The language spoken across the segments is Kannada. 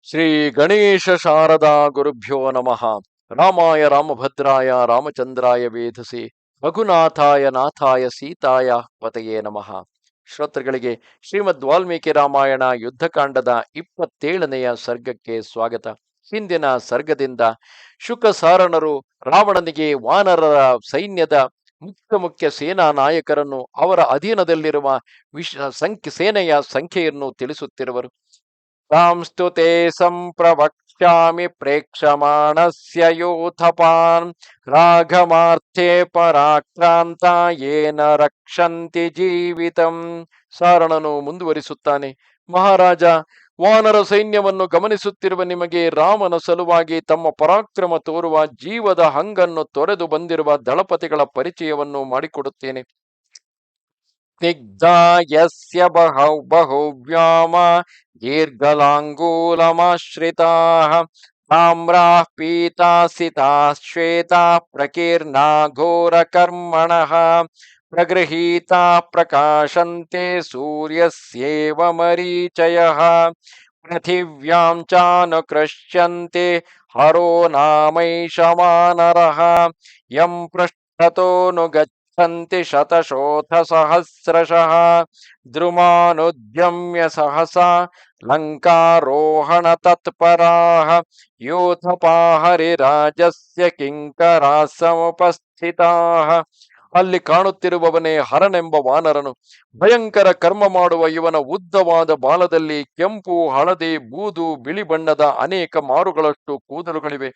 ಶ್ರೀ ಗಣೇಶ ಶಾರದಾ ಗುರುಭ್ಯೋ ನಮಃ. ರಾಮಾಯ ರಾಮಭದ್ರಾಯ ರಾಮಚಂದ್ರಾಯ ವೇಧಸಿ ರಘುನಾಥಾಯ ನಾಥಾಯ ಸೀತಾಯ ಪತಯೇ ನಮಃ. ಶ್ರೋತೃಗಳಿಗೆ ಶ್ರೀಮದ್ ವಾಲ್ಮೀಕಿ ರಾಮಾಯಣ ಯುದ್ಧಕಾಂಡದ 27ನೆಯ ಸರ್ಗಕ್ಕೆ ಸ್ವಾಗತ. ಹಿಂದಿನ ಸರ್ಗದಿಂದ ಶುಕ ಸಾರಣರು ರಾವಣನಿಗೆ ವಾನರರ ಸೈನ್ಯದ ಮುಖ್ಯ ಸೇನಾ ನಾಯಕರನ್ನು ಅವರ ಅಧೀನದಲ್ಲಿರುವ ಸೇನೆಯ ಸಂಖ್ಯೆಯನ್ನು ತಿಳಿಸುತ್ತಿರುವರು. ತಾಂಸ್ತುತೆ ಸಂಪ್ರವಕ್ಷ್ಯಾಮಿ ಪ್ರೇಕ್ಷಮಾಣಸ್ಯ ಯೋಥಪಾನ್ ರಾಘಮಾರ್ಥೆ ಪರಾಕ್ರಾಂತ ಯೇನ ರಕ್ಷಂತಿ ಜೀವಿತಂ. ಸಾರಣನು ಮುಂದುವರಿಸುತ್ತಾನೆ, ಮಹಾರಾಜ, ವಾನರ ಸೈನ್ಯವನ್ನು ಗಮನಿಸುತ್ತಿರುವ ನಿಮಗೆ ರಾಮನ ಸಲುವಾಗಿ ತಮ್ಮ ಪರಾಕ್ರಮ ತೋರುವ ಜೀವದ ಹಂಗನ್ನು ತೊರೆದು ಬಂದಿರುವ ದಳಪತಿಗಳ ಪರಿಚಯವನ್ನು ಮಾಡಿಕೊಡುತ್ತೇನೆ. ಸ್ನಿಗ್ಧಾ ಯಸ್ಯ ಬಹುವ್ಯಾಮ ದೀರ್ಘಲಾಂಗೂಲಮಾಶ್ರಿತಾಃ ತಾಮ್ರಾಃ ಪೀತಾಸಿತಾಃ ಶ್ವೇತಾಃ ಪ್ರಕೀರ್ಣಾ ಘೋರಕರ್ಮಣಃ ಪ್ರಗೃಹೀತಾಃ ಪ್ರಕಾಶಂತೆ ಸೂರ್ಯಸ್ಯೇವ ಮರೀಚಯಃ ಪೃಥಿವ್ಯಾಂ ಚಾನುಕೃಷ್ಯಂತೆ ಹರೋ ನಾಮೈಷ ವಾನರಃ ಯಂ ಪೃಷ್ಠತೋನುಗಚ್ಚಂತಿ ಶತಶೋಥ ಸಹಸ್ರಶಃ ದ್ರುಮಾನುದ್ಯಮ್ಯ ಸಹಸಾ ಲಂಕಾರೋಹಣ ತತ್ಪರಾಃ ಯೋಥಪಾಹರಿರಾಜಸ್ಯ ಕಿಂಕರಾ ಸಮುಪಸ್ಥಿತಾಃ. ಅಲ್ಲಿ ಕಾಣುತ್ತಿರುವವನೇ ಹರನೆಂಬ ವಾನರನು. ಭಯಂಕರ ಕರ್ಮ ಮಾಡುವ ಇವನ ಉದ್ದವಾದ ಬಾಲದಲ್ಲಿ ಕೆಂಪು, ಹಳದಿ, ಬೂದು, ಬಿಳಿ ಬಣ್ಣದ ಅನೇಕ ಮಾರುಗಳಷ್ಟು ಕೂದಲುಗಳಿವೆ.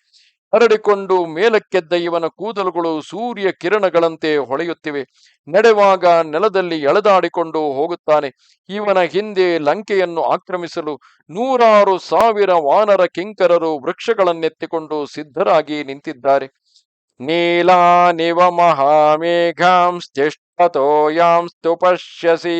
ಹರಡಿಕೊಂಡು ಮೇಲಕ್ಕೆದ್ದ ಇವನ ಕೂದಲುಗಳು ಸೂರ್ಯ ಕಿರಣಗಳಂತೆ ಹೊಳೆಯುತ್ತಿವೆ. ನಡೆವಾಗ ನೆಲದಲ್ಲಿ ಎಳೆದಾಡಿಕೊಂಡು ಹೋಗುತ್ತಾನೆ. ಇವನ ಹಿಂದೆ ಲಂಕೆಯನ್ನು ಆಕ್ರಮಿಸಲು 100,000 ವಾನರ ಕಿಂಕರರು ವೃಕ್ಷಗಳನ್ನೆತ್ತಿಕೊಂಡು ಸಿದ್ಧರಾಗಿ ನಿಂತಿದ್ದಾರೆ. ನೀಲಾನಿವ ಮಹಾಮೇಘಾಂಸ್ತಿಷ್ಠತೋ ಯಾಂಸ್ತು ಪಶ್ಯಸಿ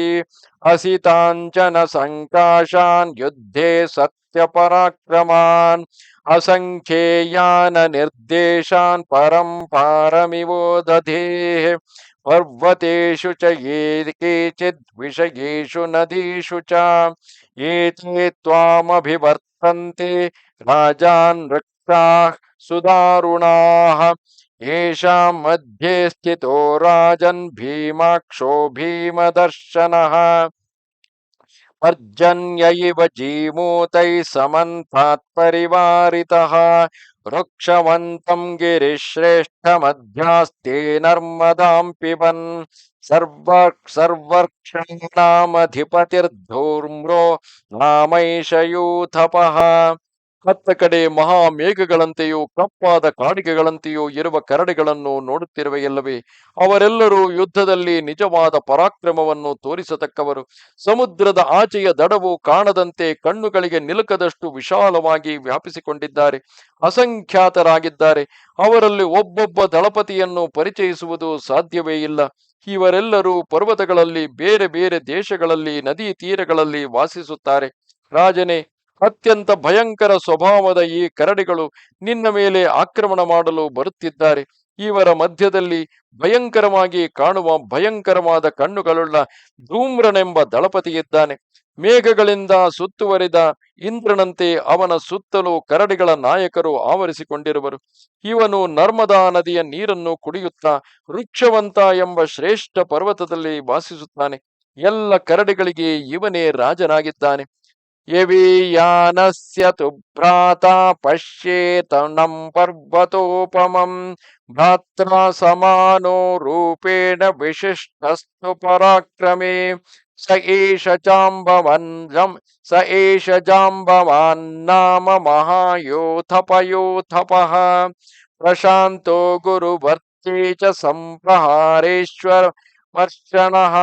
ಅಸಿತಾಂಚನ ಸಂಕಾಶಾನ್ ಯುದ್ಧೇ ಸತ್ಯ ಪರಾಕ್ರಮಾನ್ ಅಸಂಖ್ಯೇಯಾನ ನಿರ್ದೇಶಾನ್ ಪರಂ ಪಾರಮಿವೋ ದಧೇಃ ಪರ್ವತೇಷು ಚ ಯೇ ಕೇಚಿದ್ ವಿಷಯೇಷು ನದೀಷು ಚ ಏತೇ ತ್ವಾಮಭಿವರ್ತಂತೆ ರಾಜಾನ್ ವೃಕ್ಷಾಃ ಸುದಾರುಣಾಃ ಯೇಷಾಂ ಮಧ್ಯೆ ಸ್ಥಿತೋ ರಾಜನ್ ಭೀಮಾಕ್ಷೋ ಭೀಮದರ್ಶನಃ ಪರ್ಜನ್ಯ ಇವ ಜೀಮೂತೈ ಸಮಂತಾತ್ ಪರಿವಾರಿತಃ ವೃಕ್ಷವಂತಂ ಗಿರಿಶ್ರೇಷ್ಠಮಧ್ಯಾಸ್ತೆ ನರ್ಮದಾಂ ಪಿಬನ್ ಸರ್ವರ್ಕ್ಷಾಣಾಮಧಿಪತಿರ್ಧೂಮ್ರೋ ನಾಮೈಷ ಯೂಥಪಃ. ಹತ್ತ ಕಡೆ ಮಹಾ ಮೇಘಗಳಂತೆಯೂ ಕಪ್ಪಾದ ಕಾಡಿಗೆಗಳಂತೆಯೂ ಇರುವ ಕರಡಿಗಳನ್ನು ನೋಡುತ್ತಿರುವೆಯಲ್ಲವೇ? ಅವರೆಲ್ಲರೂ ಯುದ್ಧದಲ್ಲಿ ನಿಜವಾದ ಪರಾಕ್ರಮವನ್ನು ತೋರಿಸತಕ್ಕವರು. ಸಮುದ್ರದ ಆಚೆಯ ದಡವು ಕಾಣದಂತೆ ಕಣ್ಣುಗಳಿಗೆ ನಿಲುಕದಷ್ಟು ವಿಶಾಲವಾಗಿ ವ್ಯಾಪಿಸಿಕೊಂಡಿದ್ದಾರೆ. ಅಸಂಖ್ಯಾತರಾಗಿದ್ದಾರೆ. ಅವರಲ್ಲಿ ಒಬ್ಬೊಬ್ಬ ದಳಪತಿಯನ್ನು ಪರಿಚಯಿಸುವುದು ಸಾಧ್ಯವೇ ಇಲ್ಲ. ಇವರೆಲ್ಲರೂ ಪರ್ವತಗಳಲ್ಲಿ, ಬೇರೆ ಬೇರೆ ದೇಶಗಳಲ್ಲಿ, ನದಿ ತೀರಗಳಲ್ಲಿ ವಾಸಿಸುತ್ತಾರೆ. ರಾಜನೇ, ಅತ್ಯಂತ ಭಯಂಕರ ಸ್ವಭಾವದ ಈ ಕರಡಿಗಳು ನಿನ್ನ ಮೇಲೆ ಆಕ್ರಮಣ ಮಾಡಲು ಬರುತ್ತಿದ್ದಾರೆ. ಇವರ ಮಧ್ಯದಲ್ಲಿ ಭಯಂಕರವಾಗಿ ಕಾಣುವ ಭಯಂಕರವಾದ ಕಣ್ಣುಗಳುಳ್ಳ ಧೂಮ್ರನೆಂಬ ದಳಪತಿಯಿದ್ದಾನೆ. ಮೇಘಗಳಿಂದ ಸುತ್ತುವರಿದ ಇಂದ್ರನಂತೆ ಅವನ ಸುತ್ತಲೂ ಕರಡಿಗಳ ನಾಯಕರು ಆವರಿಸಿಕೊಂಡಿರುವರು. ಇವನು ನರ್ಮದಾ ನದಿಯ ನೀರನ್ನು ಕುಡಿಯುತ್ತಾ ವೃಕ್ಷವಂತ ಎಂಬ ಶ್ರೇಷ್ಠ ಪರ್ವತದಲ್ಲಿ ವಾಸಿಸುತ್ತಾನೆ. ಎಲ್ಲ ಕರಡಿಗಳಿಗೆ ಇವನೇ ರಾಜನಾಗಿದ್ದಾನೆ. ಯವೀಯಾನಸ್ಯ ತು ಭ್ರಾತಾ ಪಶ್ಯೇತನಂ ಪರ್ವತೋಪಮಂ ಭ್ರಾತ್ರಾ ಸಮಾನೋ ರೂಪೇಣ ವಿಶಿಷ್ಟಸ್ತು ಪರಾಕ್ರಮೇ ಸ ಏಷ ಜಾಂಬವಾನ್ ನಾಮ ಮಹಾಯೋಥಪಯೋಥಪಃ ಪ್ರಶಾಂತೋ ಗುರುವರ್ಚೇ ಚ ಸಂಪ್ರಹಾರೇಶ್ವರ ವರ್ಷಣಃ.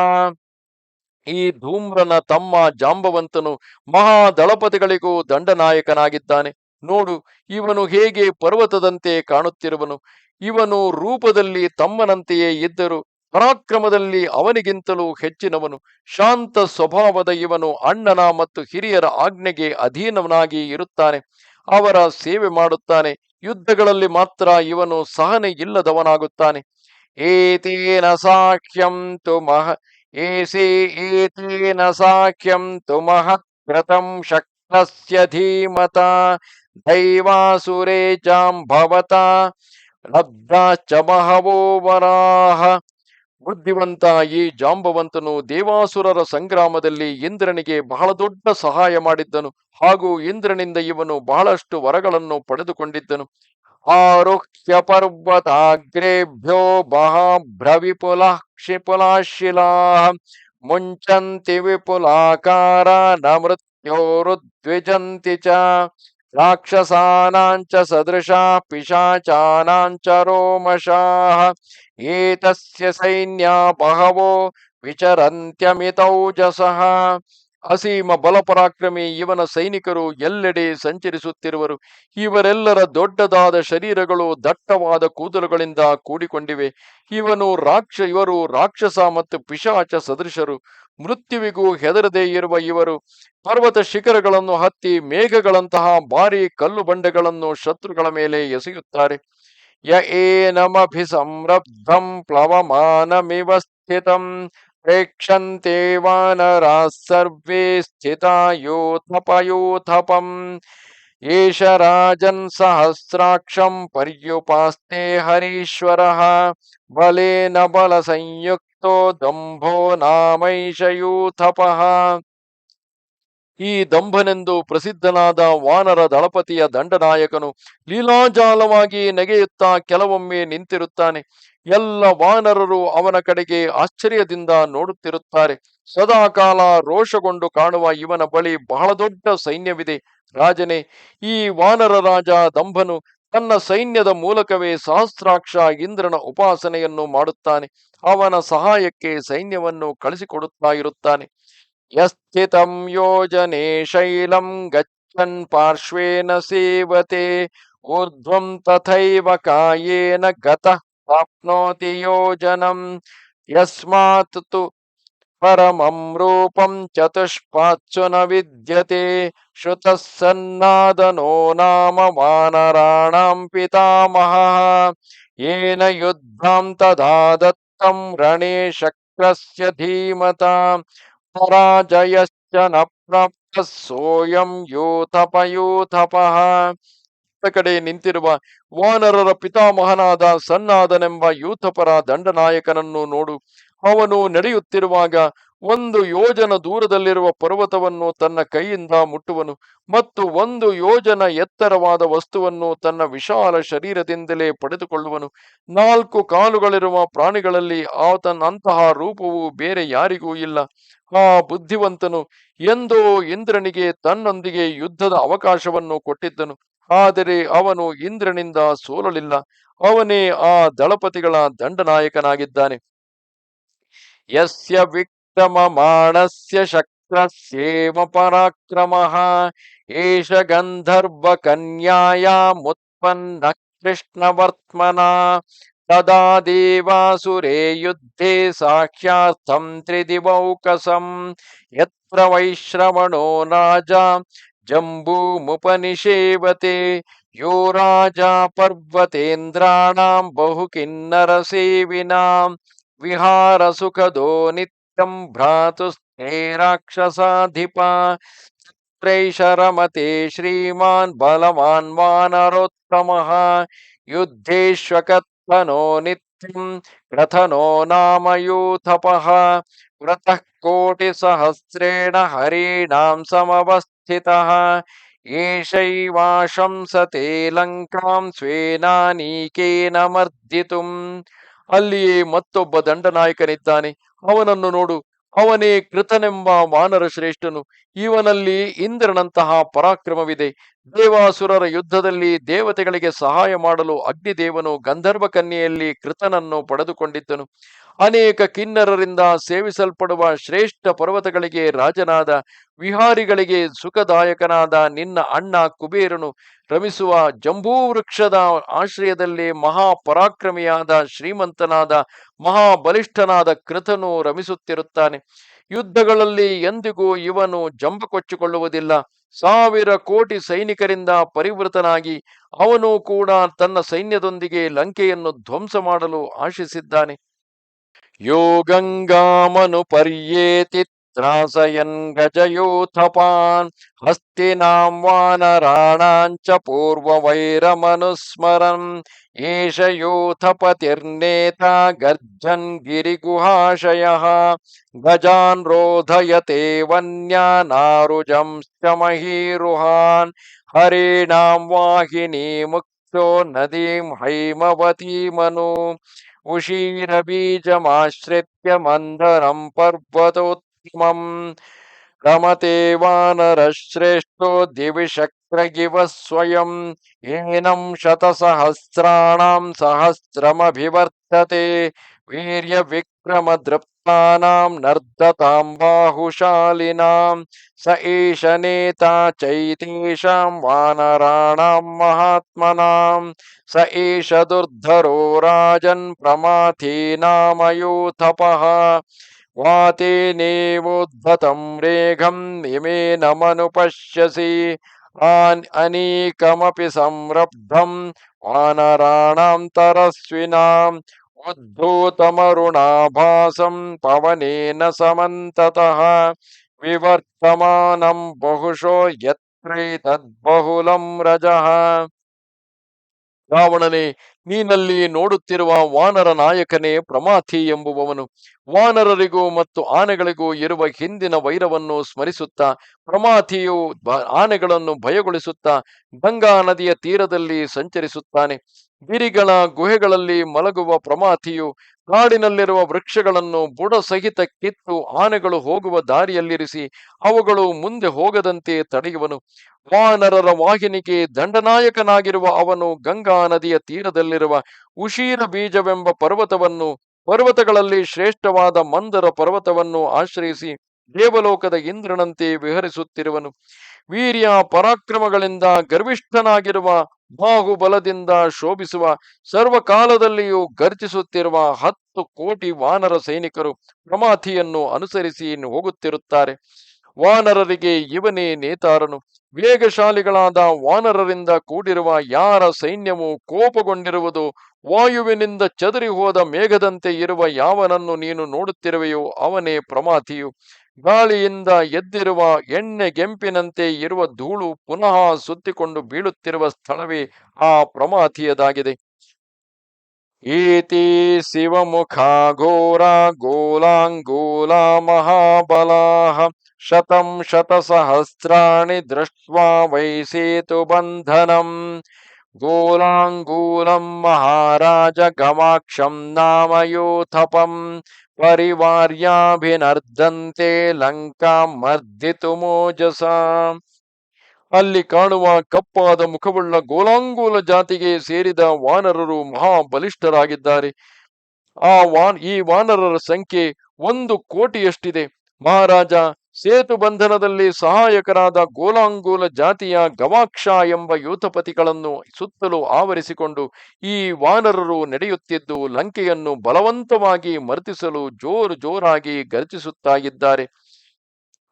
ಈ ಧೂಮ್ರನ ತಮ್ಮ ಜಾಂಬವಂತನು ಮಹಾದಳಪತಿಗಳಿಗೂ ದಂಡನಾಯಕನಾಗಿದ್ದಾನೆ. ನೋಡು, ಇವನು ಹೇಗೆ ಪರ್ವತದಂತೆ ಕಾಣುತ್ತಿರುವನು. ಇವನು ರೂಪದಲ್ಲಿ ತಮ್ಮನಂತೆಯೇ ಇದ್ದರೂ ಪರಾಕ್ರಮದಲ್ಲಿ ಅವನಿಗಿಂತಲೂ ಹೆಚ್ಚಿನವನು. ಶಾಂತ ಸ್ವಭಾವದ ಇವನು ಅಣ್ಣನ ಮತ್ತು ಹಿರಿಯರ ಆಜ್ಞೆಗೆ ಅಧೀನವನಾಗಿ ಇರುತ್ತಾನೆ. ಅವರ ಸೇವೆ ಮಾಡುತ್ತಾನೆ. ಯುದ್ಧಗಳಲ್ಲಿ ಮಾತ್ರ ಇವನು ಸಹನೆ ಇಲ್ಲದವನಾಗುತ್ತಾನೆ. ಏತೇನ ಸಾಖ್ಯಂ ತು ಏತೇನ ಸಾಖ್ಯಂ ತು ಮಹತ್ಕೃತಂ ತಸ್ಯ ಧೀಮತಾ ದೈವಾಸುರೇ ಜಾಂಬವತಾ ಲಬ್ಧಾಶ್ಚ ಬಹವೋ ವರಾಹ. ಬುದ್ಧಿವಂತ ಈ ಜಾಂಬವಂತನು ದೇವಾಸುರರ ಸಂಗ್ರಾಮದಲ್ಲಿ ಇಂದ್ರನಿಗೆ ಬಹಳ ದೊಡ್ಡ ಸಹಾಯ ಮಾಡಿದ್ದನು, ಹಾಗೂ ಇಂದ್ರನಿಂದ ಇವನು ಬಹಳಷ್ಟು ವರಗಳನ್ನು ಪಡೆದುಕೊಂಡಿದ್ದನು. ಆರುಹ್ಯ ಪರ್ವತಾಗ್ರೇಭ್ಯೋ ಬಹಾಭ್ರವಿಪುಲ ಕ್ಷಿಪುಲಾಶಿಲಾ ಮುಂಚಂತಿ ವಿಪುಲಾಕಾರ ನ ಮೃತ್ಯೋರುದ್ವಿಜಂತಿ ಚ ರಾಕ್ಷಸಾನಾಂಚ ಸದೃಶಾ ಪಿಶಾಚಾನಾಂಚ ರೋಮಶಾಃ ಏತಸ್ಯ ಸೈನ್ಯ ಬಹವೋ ವಿಚರಂತ್ಯಮಿತೌಜಸಃ. ಅಸೀಮ ಬಲಪರಾಕ್ರಮಿ ಇವನ ಸೈನಿಕರು ಎಲ್ಲೆಡೆ ಸಂಚರಿಸುತ್ತಿರುವರು. ಇವರೆಲ್ಲರ ದೊಡ್ಡದಾದ ಶರೀರಗಳು ದಟ್ಟವಾದ ಕೂದಲುಗಳಿಂದ ಕೂಡಿಕೊಂಡಿವೆ. ಇವರು ರಾಕ್ಷಸ ಮತ್ತು ಪಿಶಾಚ ಸದೃಶರು. ಮೃತ್ಯುವಿಗೂ ಹೆದರದೇ ಇರುವ ಇವರು ಪರ್ವತ ಶಿಖರಗಳನ್ನು ಹತ್ತಿ ಮೇಘಗಳಂತಹ ಭಾರೀ ಕಲ್ಲು ಬಂಡೆಗಳನ್ನು ಶತ್ರುಗಳ ಮೇಲೆ ಎಸೆಯುತ್ತಾರೆ. ಯ ಏನಮಭಿಸಂರಬ್ಧಂ ಪ್ಲವಮಾನಮಿವ ಸ್ಥಿತಂ ಪ್ರೇಕ್ಷಂತೆ ವಾನರಾಃ ಸರ್ವೇ ಸ್ಥಿತಾ ಯೂಥಪಯೂಥಪಂ ಏಷ ರಾಜನ್ ಸಹಸ್ರಾಕ್ಷಂ ಪರ್ಯುಪಾಸ್ತೆ ಹರೀಶ್ವರಃ ಬಲೇನ ಬಲ ಸಂಯುಕ್ತೋ ದಂಭೋ ನಾಮೈಷ ಯೂಥಪಃ. ಈ ದಂಭನೆಂದು ಪ್ರಸಿದ್ಧನಾದ ವಾನರ ದಳಪತಿಯ ದಂಡನಾಯಕನು ಲೀಲಾಜಾಲವಾಗಿ ನೆಗೆಯುತ್ತಾ ಕೆಲವೊಮ್ಮೆ ನಿಂತಿರುತ್ತಾನೆ. ಎಲ್ಲ ವಾನರರು ಅವನ ಕಡೆಗೆ ಆಶ್ಚರ್ಯದಿಂದ ನೋಡುತ್ತಿರುತ್ತಾರೆ. ಸದಾಕಾಲ ರೋಷಗೊಂಡು ಕಾಣುವ ಇವನ ಬಳಿ ಬಹಳ ದೊಡ್ಡ ಸೈನ್ಯವಿದೆ. ರಾಜನೇ, ಈ ವಾನರ ರಾಜ ದಂಭನು ತನ್ನ ಸೈನ್ಯದ ಮೂಲಕವೇ ಸಹಸ್ರಾಕ್ಷ ಇಂದ್ರನ ಉಪಾಸನೆಯನ್ನು ಮಾಡುತ್ತಾನೆ. ಅವನ ಸಹಾಯಕ್ಕೆ ಸೈನ್ಯವನ್ನು ಕಳಿಸಿಕೊಡುತ್ತಾ ಇರುತ್ತಾನೆ. ಯಸ್ಥಿತಂ ಯೋಜನೆ ಶೈಲಂ ಗಚ್ಚನ್ ಪಾರ್ಶ್ವೇನ ಸೇವತೆ ಊರ್ಧ್ವಂ ತಥೈವ ಕಾಯೇನ ಗತಃ ಪ್ರಾಪ್ನೋತಿ ಯೋಜನಂ ಯಸ್ಮಾತ್ ತು ಪರಮಂ ರೂಪಂ ಚತುಷ್ಪಾತ್ಸು ನ ವಿದ್ಯತೆ ಶ್ರುತಃ ಸನ್ನಾದನೋ ನಾಮ ವಾನರಾಣಾಂ ಪಿತಾಮಹಃ ಯೇನ ಯುದ್ಧಾಂ ತದಾ ದತ್ತಂ ರಣೇ ಶಕ್ರಸ್ಯ ಧೀಮತಾ ಪರಾಜಯಶ್ಚ ನ ಪ್ರಾಪ್ತಃ ಸೋಯಂ ಯೂಥಪಯೂಥಪಃ. ಕಡೆ ನಿಂತಿರುವ ವಾನರರ ಪಿತಾಮಹನಾದ ಸನ್ನಾದನೆಂಬ ಯೂಥಪರ ದಂಡನಾಯಕನನ್ನು ನೋಡು. ಅವನು ನಡೆಯುತ್ತಿರುವಾಗ 1 ಯೋಜನ ದೂರದಲ್ಲಿರುವ ಪರ್ವತವನ್ನು ತನ್ನ ಕೈಯಿಂದ ಮುಟ್ಟುವನು ಮತ್ತು 1 ಯೋಜನ ಎತ್ತರವಾದ ವಸ್ತುವನ್ನು ತನ್ನ ವಿಶಾಲ ಶರೀರದಿಂದಲೇ ಪಡೆದುಕೊಳ್ಳುವನು. 4 ಕಾಲುಗಳಿರುವ ಪ್ರಾಣಿಗಳಲ್ಲಿ ಆತನಂತಹ ರೂಪವು ಬೇರೆ ಯಾರಿಗೂ ಇಲ್ಲ. ಆ ಬುದ್ಧಿವಂತನು ಎಂದೋ ಇಂದ್ರನಿಗೆ ತನ್ನೊಂದಿಗೆ ಯುದ್ಧದ ಅವಕಾಶವನ್ನು ಕೊಟ್ಟಿದ್ದನು, ಆದರೆ ಅವನು ಇಂದ್ರನಿಂದ ಸೋಲಲಿಲ್ಲ. ಅವನೇ ಆ ದಳಪತಿಗಳ ದಂಡನಾಯಕನಾಗಿದ್ದಾನೆ. ಯಸ್ಯ ವಿಕ್ರಮಮಾಣಸ್ಯ ಶಕ್ರಸ್ಯೇವ ಪರಾಕ್ರಮಃ ಏಷ ಗಂಧರ್ವ ಕನ್ಯಾಯಾಮುತ್ಪನ್ನ ಕೃಷ್ಣವರ್ತ್ಮನ ತದಾ ದೇವಾಸುರೇ ಯುದ್ಧೇ ಸಾಕ್ಷ್ಯಾರ್ಥಂ ತ್ರಿದಿವೌಕಸಂ ಯತ್ರ ವೈಶ್ರವಣೋ ರಾಜ ಜಂಬೂಮುಪನಿಷೇವತೆ ಯೋ ರಾಜ ಪರ್ವತೇಂದ್ರಾಣಾಂ ಬಹು ಕಿನ್ನರ ಸೇವಿನಾಂ ವಿಹಾರ ಸುಖದೋ ನಿತ್ಯಂ ಭ್ರಾತುಸ್ಥೇ ರಾಕ್ಷಸಾಧಿಪ ತತ್ರೈಷ ರಮತೆ ಶ್ರೀಮಾನ್ ಬಲವಾನ್ ವಾನರೋತ್ತಮಃ ಯುದ್ಧೇಶ್ವಕತ್ವನೋ ನಿತ್ಯಂ ರಥನೋ ನಾಮ ಯೂಥಪಃ ವ್ರತಃ ಕೋಟಿ ಸಹಸ್ರೇಣ ಹರೀಣಾಂ ಸಮವಸ್ಥಿತಃ ಏಷೈವಾಶಂಸತೆ ಲಂಕಾಂ ಸ್ವೇನಾನೀಕೇನ ಮರ್ದಿತುಂ. ಅಲ್ಲಿಯೇ ಮತ್ತೊಬ್ಬ ದಂಡನಾಯಕನಿದ್ದಾನೆ. ಅವನನ್ನು ನೋಡು. ಅವನೇ ಕೃತನೆಂಬ ವಾನರ ಶ್ರೇಷ್ಠನು. ಇವನಲ್ಲಿ ಇಂದ್ರನಂತಹ ಪರಾಕ್ರಮವಿದೆ. ದೇವಾಸುರರ ಯುದ್ಧದಲ್ಲಿ ದೇವತೆಗಳಿಗೆ ಸಹಾಯ ಮಾಡಲು ಅಗ್ನಿದೇವನು ಗಂಧರ್ವ ಕನ್ಯೆಯಲ್ಲಿ ಕೃತನನ್ನು ಪಡೆದುಕೊಂಡಿದ್ದನು. ಅನೇಕ ಕಿನ್ನರರಿಂದ ಸೇವಿಸಲ್ಪಡುವ ಶ್ರೇಷ್ಠ ಪರ್ವತಗಳಿಗೆ ರಾಜನಾದ, ವಿಹಾರಿಗಳಿಗೆ ಸುಖದಾಯಕನಾದ ನಿನ್ನ ಅಣ್ಣ ಕುಬೇರನು ರಮಿಸುವ ಜಂಬೂ ವೃಕ್ಷದ ಆಶ್ರಯದಲ್ಲಿ ಮಹಾಪರಾಕ್ರಮಿಯಾದ ಶ್ರೀಮಂತನಾದ ಮಹಾಬಲಿಷ್ಠನಾದ ಕೃತನು ರಮಿಸುತ್ತಿರುತ್ತಾನೆ. ಯುದ್ಧಗಳಲ್ಲಿ ಎಂದಿಗೂ ಇವನು ಜಂಬ ಕೊಚ್ಚಿಕೊಳ್ಳುವುದಿಲ್ಲ. 1000 ಕೋಟಿ ಸೈನಿಕರಿಂದ ಪರಿವೃತನಾಗಿ ಅವನು ಕೂಡ ತನ್ನ ಸೈನ್ಯದೊಂದಿಗೆ ಲಂಕೆಯನ್ನು ಧ್ವಂಸ ಮಾಡಲು ಆಶಿಸಿದ್ದಾನೆ. ಯೋ ಗಂಗಾಮನು ಪರ್ಯೇತಿ ತ್ರಾಸಯನ್ ಗಜಯೂಥಪಾನ್ ಹಸ್ತಿನಾಂ ವಾನರಾಣಾಂಚ ಪೂರ್ವವೈರಮನುಸ್ಮರನ್ ಏಷ ಯೂಥಪತಿರ್ನೇತ ಗರ್ಜನ್ ಗಿರಿಗುಹಾಶಯಃ ಗಜಾನ್ ರೋಧಯತೆ ವನ್ಯಾನಾರುಜಂಶ್ಚ ಮಹೀರುಹಾನ್ ಹರೇಣಾಂ ವಾಹಿನಿ ಮುಕ್ತೋ ನದೀಂ ಹೈಮವತೀಮನು ಉಷೀರಬೀಜಮಾಶ್ರಿತ್ಯ ಮಂದರಂ ಪರ್ವತೋತ್ತಮಂ ರಮತೆ ವಾನರಶ್ರೇಷ್ಠೋ ದಿವಿ ಶಕ್ರಗಿವ ಸ್ವಯಂ ಏನಂ ಶತಸಹಸ್ರಾಣಾಂ ಸಹಸ್ರಮಭಿವರ್ಧತೆ ವೀರ್ಯ ವಿಕ್ರಮ ದೃಪ್ತಾನಾಂ ನರ್ದತಾಂ ಬಾಹುಶಾಲಿನಾಂ ಸ ಏಷ ನೇತಾ ಚೈತೇಷಾಂ ವಾನರಾಣಾಂ ಮಹಾತ್ಮನಾಂ ಸ ಏಷ ದುರ್ಧರೋ ರಾಜನ್ ಪ್ರಮಾಥೀನಾಮಯೂಥಪಃ ವಾತೇನೇವೋದ್ಭತಂ ರೇಘಂ ಇಮೇನ ಮನುಪಶ್ಯಸಿ ಅನೀಕಮಪಿ ಸಂರಬ್ಧಂ ವಾನರಾಣಾಂ ತರಸ್ವಿನಾಂ ಉದ್ಧೂತಮರುಣಾಭಾಸಂ ಪವನೇನ ಸಮಂತತಃ ವಿವರ್ತಮಾನಂ ಬಹುಶೋ ಯತ್ರೈತದ್ಬಹುಲಂ ರಜಃ. ರಾವಣನೇ, ನೀನಲ್ಲಿ ನೋಡುತ್ತಿರುವ ವಾನರ ನಾಯಕನೇ ಪ್ರಮಾಥಿ ಎಂಬುವವನು. ವಾನರರಿಗೂ ಮತ್ತು ಆನೆಗಳಿಗೂ ಇರುವ ಹಿಂದಿನ ವೈರವನ್ನು ಸ್ಮರಿಸುತ್ತಾ ಪ್ರಮಾಥಿಯು ಆನೆಗಳನ್ನು ಭಯಗೊಳಿಸುತ್ತಾ ಗಂಗಾ ನದಿಯ ತೀರದಲ್ಲಿ ಸಂಚರಿಸುತ್ತಾನೆ. ಗಿರಿಗಳ ಗುಹೆಗಳಲ್ಲಿ ಮಲಗುವ ಪ್ರಮಾಥಿಯು ಕಾಡಿನಲ್ಲಿರುವ ವೃಕ್ಷಗಳನ್ನು ಬುಡ ಸಹಿತ ಕಿತ್ತು ಆನೆಗಳು ಹೋಗುವ ದಾರಿಯಲ್ಲಿರಿಸಿ ಅವುಗಳು ಮುಂದೆ ಹೋಗದಂತೆ ತಡೆಯುವನು. ವಾನರರ ವಾಹಿನಿಗೆ ದಂಡನಾಯಕನಾಗಿರುವ ಅವನು ಗಂಗಾ ನದಿಯ ತೀರದಲ್ಲಿರುವ ಉಷೀರ ಬೀಜವೆಂಬ ಪರ್ವತಗಳಲ್ಲಿ ಶ್ರೇಷ್ಠವಾದ ಮಂದರ ಪರ್ವತವನ್ನು ಆಶ್ರಯಿಸಿ ದೇವಲೋಕದ ಇಂದ್ರನಂತೆ ವಿಹರಿಸುತ್ತಿರುವನು. ವೀರ್ಯ ಪರಾಕ್ರಮಗಳಿಂದ ಗರ್ವಿಷ್ಠನಾಗಿರುವ ಬಾಹುಬಲದಿಂದ ಶೋಭಿಸುವ ಸರ್ವಕಾಲದಲ್ಲಿಯೂ ಗರ್ಜಿಸುತ್ತಿರುವ 10 ಕೋಟಿ ವಾನರ ಸೈನಿಕರು ಪ್ರಮಾಥಿಯನ್ನು ಅನುಸರಿಸಿ ಹೋಗುತ್ತಿರುತ್ತಾರೆ. ವಾನರರಿಗೆ ಇವನೇ ನೇತಾರನು. ವೇಗಶಾಲಿಗಳಾದ ವಾನರರಿಂದ ಕೂಡಿರುವ ಯಾರ ಸೈನ್ಯವು ಕೋಪಗೊಂಡಿರುವುದು, ವಾಯುವಿನಿಂದ ಚದರಿ ಹೋದ ಮೇಘದಂತೆ ಇರುವ ಯಾವನನ್ನು ನೀನು ನೋಡುತ್ತಿರುವೆಯೋ ಅವನೇ ಪ್ರಮಾಥಿಯು. ಗಾಳಿಯಿಂದ ಎದ್ದಿರುವ ಎಣ್ಣೆಗೆಂಪಿನಂತೆ ಇರುವ ಧೂಳು ಪುನಃ ಸುತ್ತಿಕೊಂಡು ಬೀಳುತ್ತಿರುವ ಸ್ಥಳವೇ ಆ ಪ್ರಮಾಥಿಯದಾಗಿದೆ. ಈತಿ ಶಿವಮುಖಾ ಘೋರ ಗೋಲಾಂಗೂಲ ಮಹಾಬಲಾಃ ಶತಂ ಶತಸಹಸ್ರಾಣಿ ದೃಷ್ಟ್ವಾ ವೈ ಸೇತು ಬಂಧನಂ ಗೋಲಾಂಗೂಲಂ ಮಹಾರಾಜ ಗವಾಕ್ಷಂ ನಾಮ ಯೂಥಪಂ ಪರಿವಾರ್ಯಾಭಿನರ್ದಂತೆ ಲಂಕಾಂ ಮರ್ದಿತುಮೋಜಸ. ಅಲ್ಲಿ ಕಾಣುವ ಕಪ್ಪಾದ ಮುಖವುಳ್ಳ ಗೋಲಾಂಗೂಲ ಜಾತಿಗೆ ಸೇರಿದ ವಾನರರು ಮಹಾಬಲಿಷ್ಠರಾಗಿದ್ದಾರೆ. ಈ ವಾನರರ ಸಂಖ್ಯೆ 1 ಕೋಟಿಯಷ್ಟಿದೆ. ಮಹಾರಾಜ, ಸೇತು ಬಂಧನದಲ್ಲಿ ಸಹಾಯಕರಾದ ಗೋಲಾಂಗೂಲ ಜಾತಿಯ ಗವಾಕ್ಷ ಎಂಬ ಯೂಥಪತಿಗಳನ್ನು ಸುತ್ತಲೂ ಆವರಿಸಿಕೊಂಡು ಈ ವಾನರರು ನಡೆಯುತ್ತಿದ್ದು ಲಂಕೆಯನ್ನು ಬಲವಂತವಾಗಿ ಮರ್ದಿಸಲು ಜೋರಾಗಿ ಗರ್ಜಿಸುತ್ತಾ ಇದ್ದಾರೆ.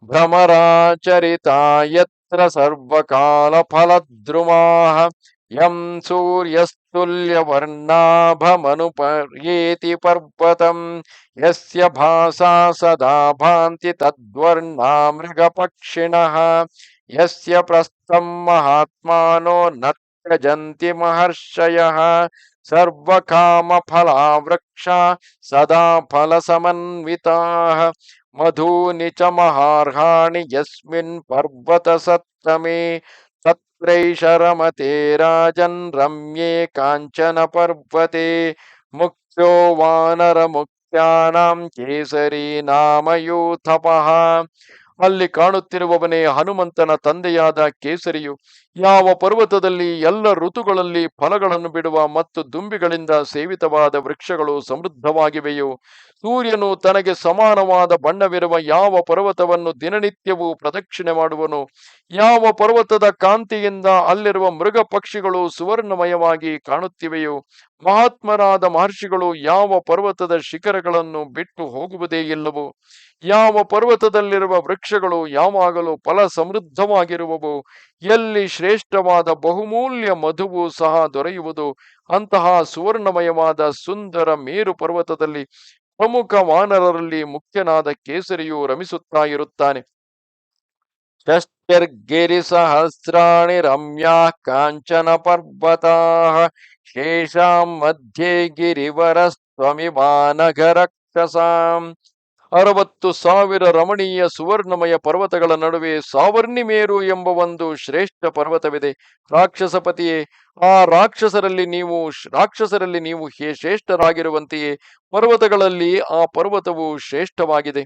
ಭ್ರಮರಾಚರಿತಾ ಯತ್ರ ಸರ್ವಕಾಲ ಫಲದ್ರುಮಾಃ ಯಂ ಸೂರ್ಯಸ್ತುಲ್ಯವರ್ಣಾಭಮನುಪರ್ಯೇತಿ ಪರ್ವತಂ ಯಸ್ಯ ಭಾಸಾ ಸದಾ ಭಾಂತಿ ತದ್ವರ್ಣಾ ಮೃಗಪಕ್ಷಿಣಃ ಯಸ್ಯ ಪ್ರಸ್ಥಂ ಮಹಾತ್ಮಾನೋ ನ ತ್ಯಜಂತಿ ಮಹರ್ಷಯಃ ಸರ್ವಕಾಮಫಲಾವೃಕ್ಷ ಸದಾ ಫಲಸಮನ್ವಿತಾಃ ಮಧೂನಿ ಚ ಮಹಾರ್ಹಾಣಿ ಯಸ್ಮಿನ್ ಪರ್ವತ ಸತ್ತಮೇ ತತ್ರೈಷ ರಮತೆ ರಾಜನ್ ರಮ್ಯೇ ಕಾಂಚನ ಪರ್ವತೆ ಮುಕ್ತ್ಯೋ ವಾನರ ಮುಕ್ತ್ಯಾನಾಂ ಕೇಸರಿ ನಾಮ ಯೂಥಪಃ. ಅಲ್ಲಿ ಕಾಣುತ್ತಿರುವವನೇ ಹನುಮಂತನ ತಂದೆಯಾದ ಕೇಸರಿಯು. ಯಾವ ಪರ್ವತದಲ್ಲಿ ಎಲ್ಲ ಋತುಗಳಲ್ಲಿ ಫಲಗಳನ್ನು ಬಿಡುವ ಮತ್ತು ದುಂಬಿಗಳಿಂದ ಸೇವಿತವಾದ ವೃಕ್ಷಗಳು ಸಮೃದ್ಧವಾಗಿವೆಯೋ, ಸೂರ್ಯನು ತನಗೆ ಸಮಾನವಾದ ಬಣ್ಣವಿರುವ ಯಾವ ಪರ್ವತವನ್ನು ದಿನನಿತ್ಯವೂ ಪ್ರದಕ್ಷಿಣೆ ಮಾಡುವನು, ಯಾವ ಪರ್ವತದ ಕಾಂತಿಯಿಂದ ಅಲ್ಲಿರುವ ಮೃಗ ಪಕ್ಷಿಗಳು ಸುವರ್ಣಮಯವಾಗಿ ಕಾಣುತ್ತಿವೆಯೋ, ಮಹಾತ್ಮರಾದ ಮಹರ್ಷಿಗಳು ಯಾವ ಪರ್ವತದ ಶಿಖರಗಳನ್ನು ಬಿಟ್ಟು ಹೋಗುವುದೇ ಇಲ್ಲವೋ, ಯಾವ ಪರ್ವತದಲ್ಲಿರುವ ವೃಕ್ಷಗಳು ಯಾವಾಗಲೂ ಫಲ ಸಮೃದ್ಧವಾಗಿರುವವು, ಎಲ್ಲಿ ಶ್ರೇಷ್ಠವಾದ ಬಹುಮೂಲ್ಯ ಮಧುವು ಸಹ ದೊರೆಯುವುದು, ಅಂತಹ ಸುವರ್ಣಮಯವಾದ ಸುಂದರ ಮೇರು ಪರ್ವತದಲ್ಲಿ ಪ್ರಮುಖ ವಾನರರಲ್ಲಿ ಮುಖ್ಯನಾದ ಕೇಸರಿಯು ರಮಿಸುತ್ತಾ ಇರುತ್ತಾನೆ. षष्ट्यर्गिरिसहस्राणि रम्याः काञ्चन पर्वताः शेषां मध्ये गिरिवरस्त्वमिवानघरक्षसाम्. 60,000 ರಮಣೀಯ ಸುವರ್ಣಮಯ ಪರ್ವತಗಳ ನಡುವೆ ಸಾವರ್ಣಿಮೇರು ಎಂಬ ಒಂದು ಶ್ರೇಷ್ಠ ಪರ್ವತವಿದೆ. ರಾಕ್ಷಸಪತಿಯೇ, ಆ ರಾಕ್ಷಸರಲ್ಲಿ ನೀವು ಶ್ರೇಷ್ಠರಾಗಿರುವಂತೆಯೇ ಪರ್ವತಗಳಲ್ಲಿ ಆ ಪರ್ವತವು ಶ್ರೇಷ್ಠವಾಗಿದೆ.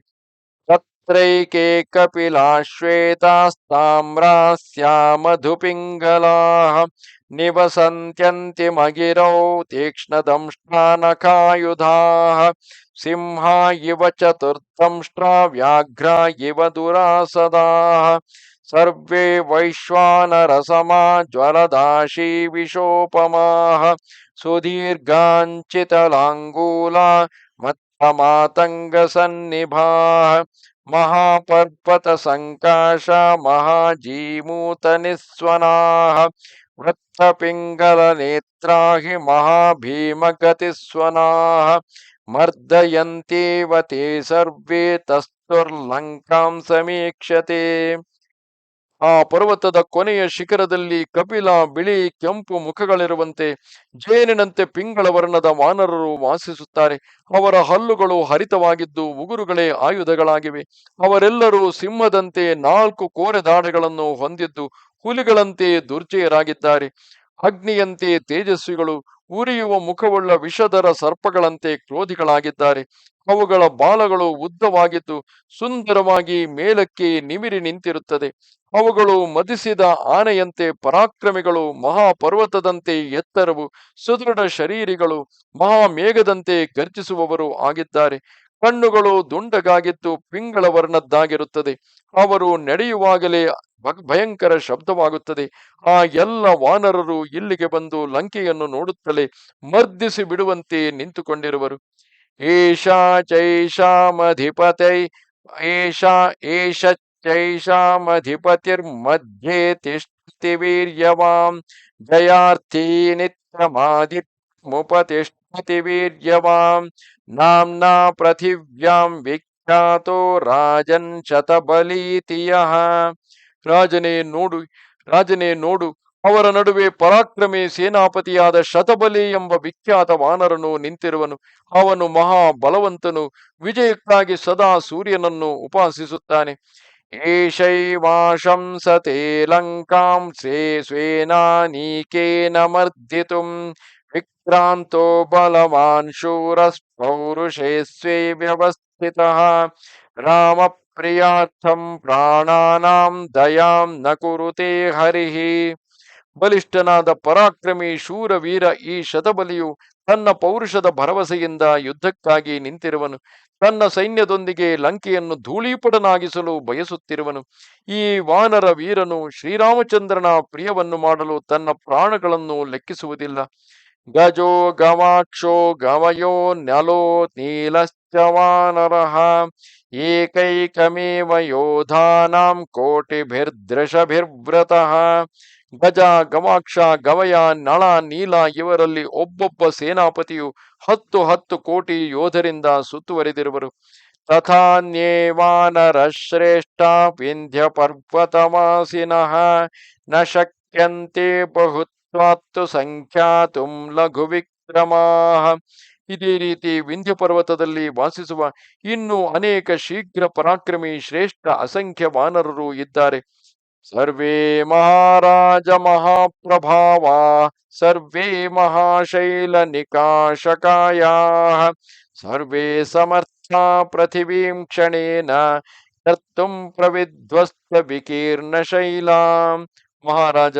तत्रैके कपिलाश्वेतास्ताम्रास्यामधुपिङ्गलाः निवसन्त्यन्तिमगिरौ तीक्ष्णदंष्ट्रानखायुधाः सिंहा इव चतुर्दंष्ट्रा व्याघ्रा इव दुरासदाः सर्वे वैश्वानरसमा ज्वलदाशी विशोपमाः सुदीर्घाञ्चितलाङ्गूला मत्तमातङ्गसन्निभाः महापर्वत संकाश महाजीमूत निस्वनाः वृत्तपिङ्गल नेत्रा हि महाभीमगतिस्वनाः मर्दयन्तीव ते सर्वे तस्तुर्लङ्कां समीक्षते. ಆ ಪರ್ವತದ ಕೊನೆಯ ಶಿಖರದಲ್ಲಿ ಕಪಿಲ ಬಿಳಿ ಕೆಂಪು ಮುಖಗಳಿರುವಂತೆ ಜೇನಿನಂತೆ ಪಿಂಗಳ ವರ್ಣದ ವಾನರರು ವಾಸಿಸುತ್ತಾರೆ. ಅವರ ಹಲ್ಲುಗಳು ಹರಿತವಾಗಿದ್ದು ಉಗುರುಗಳೇ ಆಯುಧಗಳಾಗಿವೆ. ಅವರೆಲ್ಲರೂ ಸಿಂಹದಂತೆ 4 ಕೋರೆ ದಾಢೆಗಳನ್ನು ಹೊಂದಿದ್ದು ಹುಲಿಗಳಂತೆ ದುರ್ಜಯರಾಗಿದ್ದಾರೆ. ಅಗ್ನಿಯಂತೆ ತೇಜಸ್ವಿಗಳು, ಉರಿಯುವ ಮುಖವುಳ್ಳ ವಿಷಧರ ಸರ್ಪಗಳಂತೆ ಕ್ರೋಧಿಗಳಾಗಿದ್ದಾರೆ. ಅವುಗಳ ಬಾಲಗಳು ಉದ್ದವಾಗಿದ್ದು ಸುಂದರವಾಗಿ ಮೇಲಕ್ಕೆ ನಿಮಿರಿ ನಿಂತಿರುತ್ತದೆ. ಅವುಗಳು ಮದಿಸಿದ ಆನೆಯಂತೆ ಪರಾಕ್ರಮಿಗಳು, ಮಹಾಪರ್ವತದಂತೆ ಎತ್ತರವು, ಸುದೃಢ ಶರೀರಿಗಳು, ಮಹಾಮೇಘದಂತೆ ಗರ್ಜಿಸುವವರು ಆಗಿದ್ದಾರೆ. ಕಣ್ಣುಗಳು ದುಂಡಗಾಗಿದ್ದು ಪಿಂಗಳ ವರ್ಣದ್ದಾಗಿರುತ್ತದೆ. ಅವರು ನಡೆಯುವಾಗಲೇ ಭಯಂಕರ ಶಬ್ದವಾಗುತ್ತದೆ. ಆ ಎಲ್ಲ ವಾನರರು ಇಲ್ಲಿಗೆ ಬಂದು ಲಂಕೆಯನ್ನು ನೋಡುತ್ತಲೇ ಮರ್ದಿಸಿ ಬಿಡುವಂತೆ ನಿಂತುಕೊಂಡಿರುವರು. ಏಷಾ ಚೈಷಾಮಧಿಪತೈ ಏಷಾ ಏಷ ಚೈಷಾಮಧಿಪತಿರ್ಮಧ್ಯೆ ತಿಷ್ಠತಿ ವೀರ್ಯವಾಂ ಜಯಾರ್ಥಿ ನಿತ್ಯಮಾದಿತ್ಯಮುಪತಿಷ್ಠತಿ ವೀರ್ಯವಾಂ ನಾಮ್ನಾ ಪೃಥಿವ್ಯಾಂ ವಿಖ್ಯಾತೋ ರಾಜನ್ ಶತಬಲೀತಿಯಃ. ರಾಜನೇ ನೋಡು, ರಾಜನೇ ನೋಡು, ಅವರ ನಡುವೆ ಪರಾಕ್ರಮಿ ಸೇನಾಪತಿಯಾದ ಶತಬಲಿ ಎಂಬ ವಿಖ್ಯಾತ ವಾನರನು ನಿಂತಿರುವನು. ಅವನು ಮಹಾ ಬಲವಂತನು, ವಿಜಯಕ್ಕಾಗಿ ಸದಾ ಸೂರ್ಯನನ್ನು ಉಪಾಸಿಸುತ್ತಾನೆ. ಏಷೈವಾಶಂಸತೆ ಲಂಕಾಂ ಸ್ವೇನಾನೀಕೇನ ಮರ್ದಿತುಂ ವಿಕ್ರಾಂತೋ ಬಲವಾನ್ ಶೂರಸ್ ಪೌರುಷೇ ಸ್ವೇ ವ್ಯವಸ್ಥಿತಃ ರಾಮ ಪ್ರಿಯಾರ್ಥಂ ಪ್ರಾಣಾನಾಂ ದಯಾಂ ನ ಕುರುತೆ ಹರಿಃ. ಬಲಿಷ್ಠನಾದ ಪರಾಕ್ರಮಿ ಶೂರವೀರ ಈ ಶತಬಲಿಯು ತನ್ನ ಪೌರುಷದ ಭರವಸೆಯಿಂದ ಯುದ್ಧಕ್ಕಾಗಿ ನಿಂತಿರುವನು. ತನ್ನ ಸೈನ್ಯದೊಂದಿಗೆ ಲಂಕೆಯನ್ನು ಧೂಳೀಪಟನಾಗಿಸಲು ಬಯಸುತ್ತಿರುವನು. ಈ ವಾನರ ವೀರನು ಶ್ರೀರಾಮಚಂದ್ರನ ಪ್ರಿಯವನ್ನು ಮಾಡಲು ತನ್ನ ಪ್ರಾಣಗಳನ್ನು ಲೆಕ್ಕಿಸುವುದಿಲ್ಲ. ಗಜೋ ಗವಾಕ್ಷೋ ಗವಯೋ ನಲೋ ನೀಲಶ್ಚ ವಾನರಃ ಏಕೈಕಮೇವ ಯೋಧಾನಾಂ ಕೋಟಿಭಿರ್ದೃಶಭಿರ್ವ್ರತಃ. ಗಜ, ಗವಾಕ್ಷ, ಗವಯ, ನಳ, ನೀಲ ಇವರಲ್ಲಿ ಒಬ್ಬೊಬ್ಬ ಸೇನಾಪತಿಯು 10 ಕೋಟಿ ಯೋಧರಿಂದ ಸುತ್ತುವರಿದಿರುವರು. ತಥಾನ್ಯೇವಾನರ ಶ್ರೇಷ್ಠ ವಿಂಧ್ಯ ಪರ್ವತವಾಸಿನಃ ನ ಶಕ್ಯಂತೆ ಬಹುತ್ವಾತ್ತು ಸಂಖ್ಯಾತುಂ ಲಘು ವಿಕ್ರಮಾಃ. ಇದೇ ರೀತಿ ವಿಂಧ್ಯ ಪರ್ವತದಲ್ಲಿ ವಾಸಿಸುವ ಇನ್ನೂ ಅನೇಕ ಶೀಘ್ರ ಪರಾಕ್ರಮಿ ಶ್ರೇಷ್ಠ ಅಸಂಖ್ಯ ವಾನರರು ಇದ್ದಾರೆ. ಸರ್ವೇ ಮಹಾರಾಜ ಮಹಾಪ್ರಭಾವಾ ಸರ್ವೇ ಮಹಾಶೈಲ ನಿಕಾಶಕಾಯಾಃ ಸರ್ವೇ ಸಮರ್ಥ ಪೃಥಿವೀಂ ಕ್ಷಣೇನ ಕರ್ತುಂ ಪ್ರವಿಧ್ವಸ್ತ ವಿಕೀರ್ಣ ಶೈಲಾಂ. ಮಹಾರಾಜ,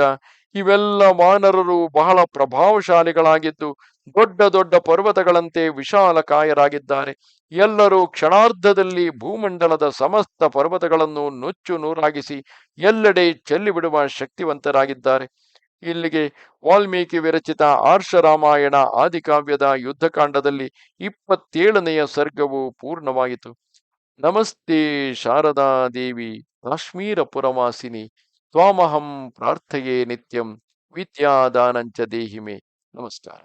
ಇವೆಲ್ಲ ವಾನರರು ಬಹಳ ಪ್ರಭಾವಶಾಲಿಗಳಾಗಿದ್ದು ದೊಡ್ಡ ದೊಡ್ಡ ಪರ್ವತಗಳಂತೆ ವಿಶಾಲಕಾಯರಾಗಿದ್ದಾರೆ. ಎಲ್ಲರೂ ಕ್ಷಣಾರ್ಧದಲ್ಲಿ ಭೂಮಂಡಲದ ಸಮಸ್ತ ಪರ್ವತಗಳನ್ನು ನುಚ್ಚು ನೂರಾಗಿಸಿ ಎಲ್ಲೆಡೆ ಚೆಲ್ಲಿಬಿಡುವ ಶಕ್ತಿವಂತರಾಗಿದ್ದಾರೆ. ಇಲ್ಲಿಗೆ ವಾಲ್ಮೀಕಿ ವಿರಚಿತ ಆರ್ಷ ರಾಮಾಯಣ ಆದಿಕಾವ್ಯದ ಯುದ್ಧಕಾಂಡದಲ್ಲಿ 27ನೆಯ ಸರ್ಗವು ಪೂರ್ಣವಾಯಿತು. ನಮಸ್ತೆ ಶಾರದಾ ದೇವಿ ಕಾಶ್ಮೀರ ಪುರವಾಸಿನಿ ತ್ವಾಮಹಂ ಪ್ರಾರ್ಥಯೇ ನಿತ್ಯಂ ವಿದ್ಯಾದಾನಂಚ ದೇಹಿಮೆ. ನಮಸ್ಕಾರ.